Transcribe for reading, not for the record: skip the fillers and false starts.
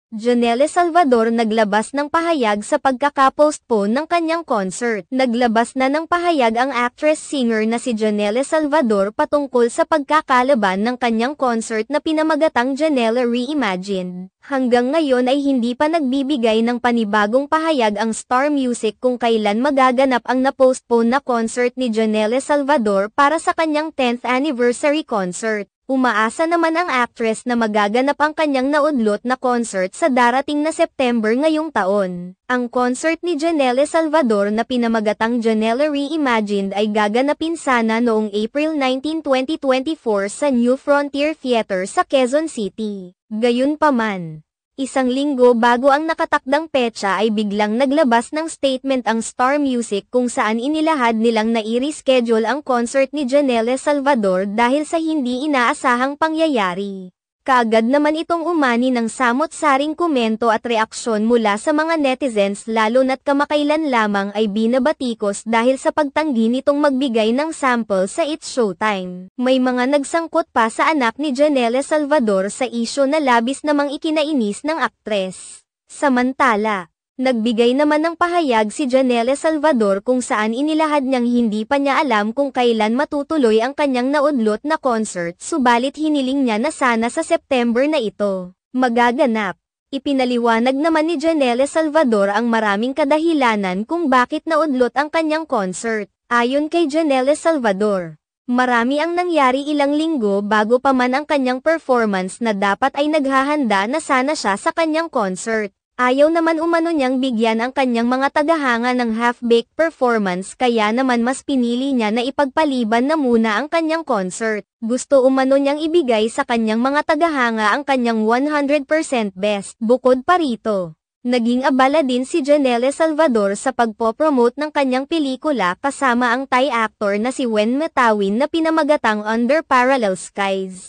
Janelle Salvador naglabas ng pahayag sa pagkaka-postpone ng kanyang concert. Naglabas na ng pahayag ang actress-singer na si Janelle Salvador patungkol sa pagkakalaban ng kanyang concert na pinamagatang Janelle Reimagined. Hanggang ngayon ay hindi pa nagbibigay ng panibagong pahayag ang Star Music kung kailan magaganap ang na-postpone na concert ni Janelle Salvador para sa kanyang 10th anniversary concert. Umaasa naman ang actress na magaganap ang kanyang naudlot na concert sa darating na September ngayong taon. Ang concert ni Janelle Salvador na pinamagatang Janelle Reimagined ay gaganapin sana noong April 19, 2024 sa New Frontier Theater sa Quezon City. Gayunpaman, isang linggo bago ang nakatakdang petsa ay biglang naglabas ng statement ang Star Music kung saan inilahad nilang na-reschedule ang concert ni Janelle Salvador dahil sa hindi inaasahang pangyayari. Kaagad naman itong umani ng samot-saring komento at reaksyon mula sa mga netizens lalo na't kamakailan lamang ay binabatikos dahil sa pagtanggi nitong magbigay ng sample sa It's Showtime. May mga nagsangkot pa sa anak ni Janelle Salvador sa isyu na labis namang ikinainis ng aktres. Samantala, nagbigay naman ng pahayag si Janelle Salvador kung saan inilahad niyang hindi pa niya alam kung kailan matutuloy ang kanyang naudlot na concert subalit hiniling niya na sana sa September na ito magaganap. Ipinaliwanag naman ni Janelle Salvador ang maraming kadahilanan kung bakit naudlot ang kanyang concert. Ayon kay Janelle Salvador, marami ang nangyari ilang linggo bago pa man ang kanyang performance na dapat ay naghahanda na sana siya sa kanyang concert. Ayaw naman umano niyang bigyan ang kanyang mga tagahanga ng half-baked performance kaya naman mas pinili niya na ipagpaliban na muna ang kanyang concert. Gusto umano niyang ibigay sa kanyang mga tagahanga ang kanyang 100% best. Bukod pa rito, naging abala din si Janelle Salvador sa pagpopromote ng kanyang pelikula kasama ang Thai actor na si Wen Metawin na pinamagatang Under Parallel Skies.